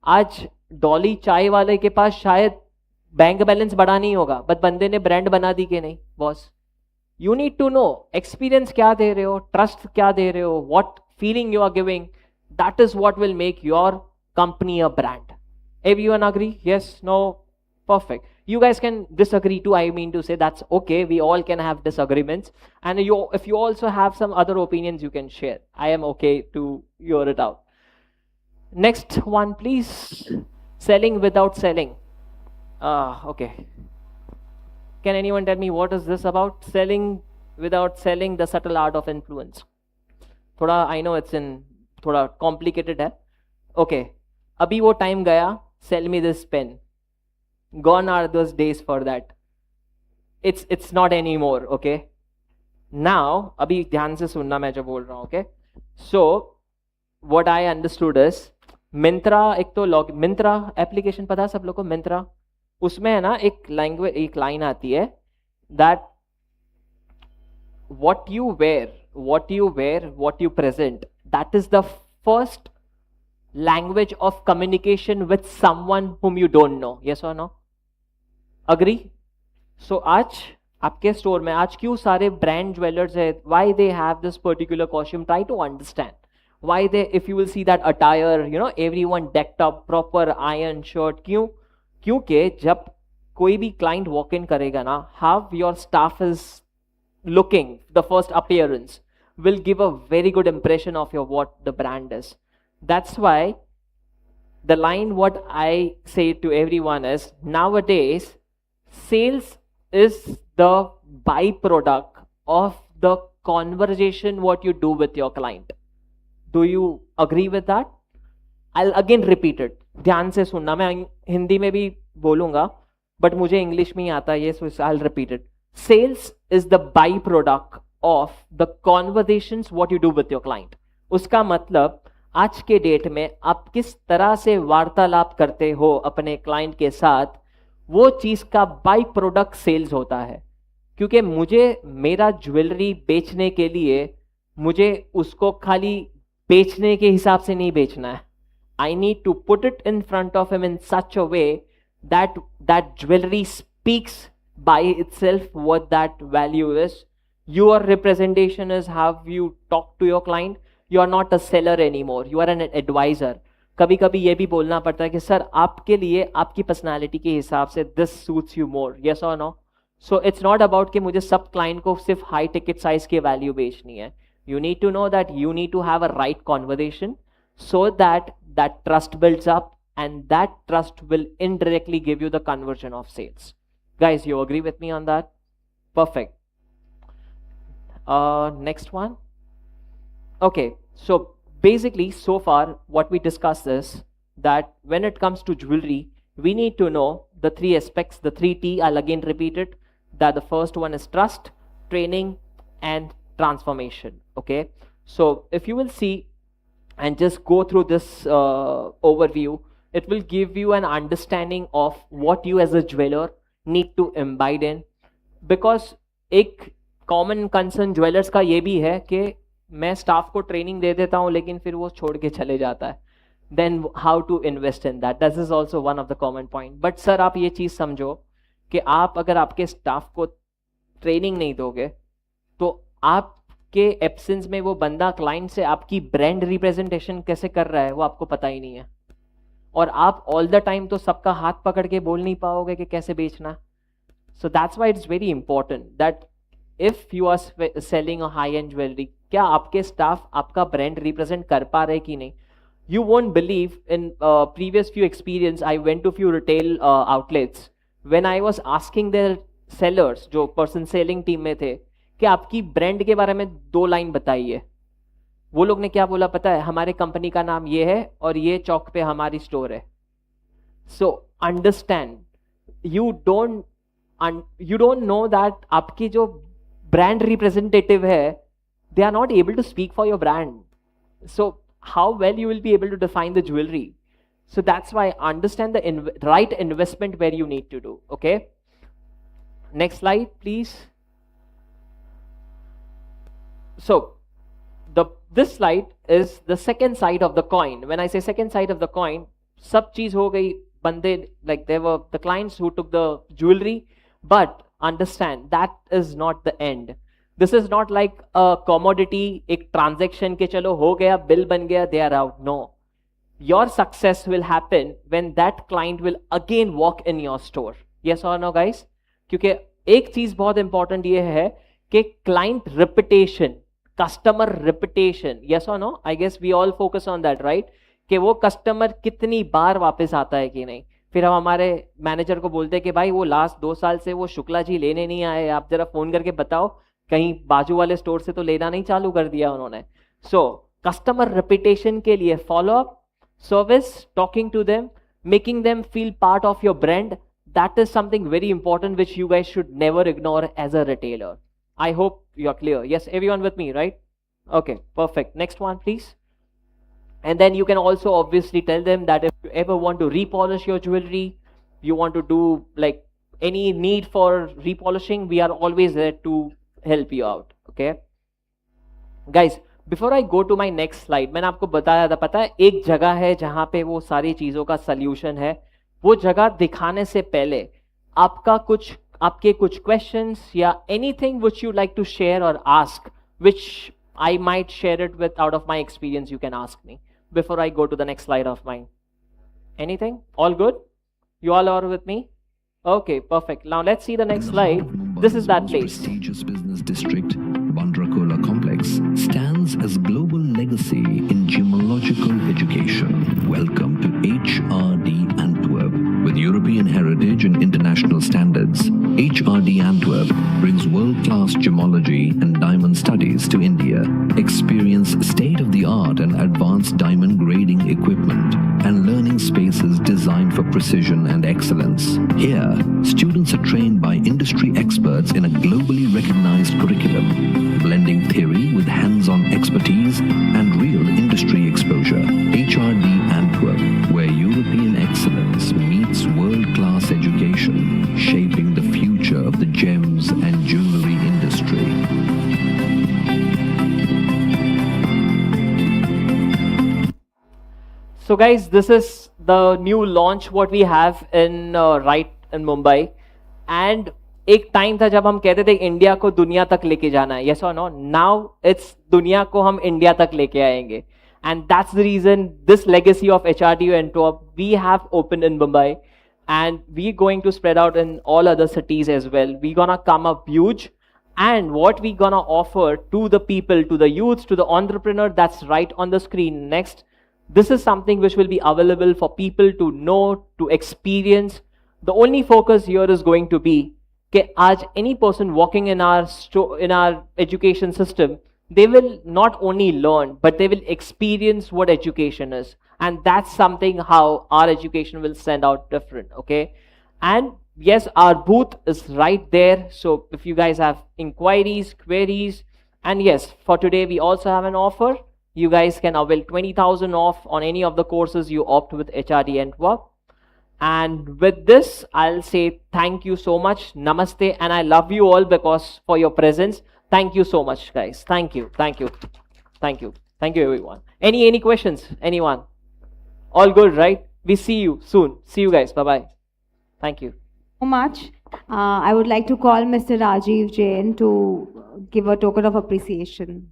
आज डॉली चाय वाले के पास शायद बैंक बैलेंस बढ़ा नहीं होगा, बट बंदे ने ब्रांड बना दी कि नहीं boss? You need to know experience क्या दे रहे हो, trust क्या दे रहे हो, what feeling you are giving. That is what will make your company a brand. Everyone agree? Yes? No? Perfect. You guys can disagree too. I mean to say that's okay. We all can have disagreements, and if you also have some other opinions, you can share. I am okay to hear it out. Next one, please. Selling without selling. Okay. Can anyone tell me what is this about? Selling without selling, the subtle art of influence. थोड़ा I know it's in थोड़ा complicated है. Okay, अभी वो time गया. Sell me this pen. Gone are those days for that. It's not anymore. Okay. Now अभी ध्यान से सुनना मैं जो बोल रहा हूँ. Okay. So what I understood is Myntra, एक तो Myntra application पता है सब लोगों को? Myntra, उसमें है ना एक लाइन आती है that what you wear, what you present, that is the first language of communication with someone whom you don't know. Yes or no? Agree? So आज आपके स्टोर में आज क्यों सारे ब्रांड ज्वेलर्स है? why they have this particular costume? Try to understand why they, if you will see that attire, you know, everyone decked up, proper iron shirt. क्योंकि जब कोई भी क्लाइंट वॉक इन करेगा ना, how your staff is looking, the first appearance will give a very good impression of your what the brand is. That's why the line what I say to everyone is nowadays sales is the by product of the conversation what you do with your client. Do you agree with that? I'll again repeat it. ध्यान से सुनना, मैं हिंदी में भी बोलूंगा but मुझे English में ही आता है ये, so I'll repeat it. Sales is the byproduct of the conversations what you do with your client. उसका मतलब आज के डेट में आप किस तरह से वार्तालाप करते हो अपने क्लाइंट के साथ, वो चीज का बाई प्रोडक्ट सेल्स होता है. क्योंकि मुझे मेरा ज्वेलरी बेचने के लिए मुझे उसको खाली बेचने के हिसाब से नहीं बेचना है. I need to put it in front of him in such a way that that jewelry speaks by itself what that value is. Your representation is how you talk to your client. You are not a seller anymore. You are an advisor. कभी कभी ये भी बोलना पड़ता है कि sir आपके लिए आपकी पर्सनालिटी के हिसाब से this suits you more. Yes or no? So it's not about कि मुझे सब क्लाइंट को सिर्फ हाई टिकट साइज की वैल्यू बेचनी है. You need to know that you need to have a right conversation so that that trust builds up, and that trust will indirectly give you the conversion of sales. Guys, you agree with me on that? Perfect. Next one. Okay, so basically so far what we discussed is that when it comes to jewelry, we need to know the three aspects, the 3T. I'll again repeat it, that the first one is trust, training, and transformation. Okay, so if you will see and just go through this overview, it will give you an understanding of what you as a jeweler need to imbibe in. Because एक common concern jewellers का ये भी है कि मैं staff को training दे देता हूँ लेकिन फिर वो छोड़ के चले जाता है. Then how to invest in that? This is also one of the common point. But sir आप ये चीज़ समझो कि आप अगर आपके स्टाफ को ट्रेनिंग नहीं दोगे तो आप उसके एब्सेंस में वो बंदा क्लाइंट से आपकी ब्रांड रिप्रेजेंटेशन कैसे कर रहा है वो आपको पता ही नहीं है, और आप ऑल द टाइम तो सबका हाथ पकड़ के बोल नहीं पाओगे कि कैसे बेचना. So that's why it's very important that if you are selling a high end jewellery, क्या आपके स्टाफ आपका ब्रांड रिप्रेजेंट कर पा रहे कि नहीं. You won't believe, in previous few experience I went to few retail outlets when I was asking their sellers, जो person selling team में थे, कि आपकी ब्रांड के बारे में 2 लाइन बताइए. वो लोग ने क्या बोला पता है, हमारे कंपनी का नाम ये है और ये चौक पे हमारी स्टोर है. So understand, you don't know that आपकी जो ब्रांड रिप्रेजेंटेटिव है, they are not able to speak for your brand. So how well you will be able to define the jewelry. So that's why understand the right investment where you need to do. Okay, next slide please. So this slide is the second side of the coin. When I say second side of the coin, sab cheez ho gayi, bande, like there were the clients who took the jewelry, but understand that is not the end. This is not like a commodity, एक transaction के चलो हो गया, bill बन गया, they are out. No. Your success will happen when that client will again walk in your store. Yes or no, guys? क्योंकि एक चीज बहुत important ये है कि client reputation, customer reputation. Yes or no? I guess we all focus on that, right? कि वो customer कितनी बार वापस आता है कि नहीं. फिर हम हमारे मैनेजर को बोलते हैं कि भाई वो लास्ट 2 साल से वो शुक्ला जी लेने नहीं आए, आप जरा फोन करके बताओ, कहीं बाजू वाले स्टोर से तो लेना नहीं चालू कर दिया उन्होंने. सो कस्टमर रेपुटेशन के लिए follow up, service, talking to them, making them feel part of your brand, that is something very important which you guys should never ignore as a retailer. I hope you are clear. Yes, everyone with me, right? Okay, perfect. Next one please. And then you can also obviously tell them that if you ever want to repolish your jewelry, you want to do like any need for repolishing, we are always there to help you out. Okay guys, before I go to my next slide, मैंने आपको बताया था, पता है एक जगह है जहां पे वो सारी चीजों का सॉल्यूशन है. वो जगह दिखाने से पहले आपके कुछ questions या anything which you like to share or ask, which I might share it with out of my experience, you can ask me before I go to the next slide of mine. Anything? All good? You all are with me? Okay, perfect. Now let's see the next slide. This is that place. Prestigious business district, Bandrakola Complex, stands as global legacy in gemological education. Welcome to HRD Antwerp. With European heritage and international standards, HRD Antwerp brings world-class gemology and diamond studies to India. Experience state-of-the-art and advanced diamond grading equipment and learning spaces designed for precision and excellence. Here, students are trained by industry experts in a globally recognized curriculum, blending theory with hands-on expertise and real industry exposure. HRD Antwerp, where European excellence meets world-class education, shaping the future of the gems and jewelry industry. So guys, this is the new launch what we have in right in Mumbai. And एक time था जब हम कहते थे India को दुनिया तक लेके जाना है. यस और नो? नाउ इट्स दुनिया को हम इंडिया तक लेके आएंगे. And that's the reason this legacy of HRDU Antwerp we have opened in Mumbai, and we're going to spread out in all other cities as well. We're gonna come up huge, and what we're gonna offer to the people, to the youths, to the entrepreneur, that's right on the screen next. This is something which will be available for people to know, to experience. The only focus here is going to be that as any person walking in our education system, they will not only learn, but they will experience what education is. And that's something how our education will send out different, okay? And yes, our booth is right there. So if you guys have inquiries, queries, and yes, for today, we also have an offer. You guys can avail 20,000 off on any of the courses you opt with HRD Antwerp. And with this, I'll say thank you so much. Namaste. And I love you all because for your presence. Thank you so much, guys. Thank you. Thank you. Thank you. Thank you, everyone. Any questions? Anyone? All good, right? We see you soon. See you guys. Bye-bye. Thank you. So much. I would like to call Mr. Rajiv Jain to give a token of appreciation.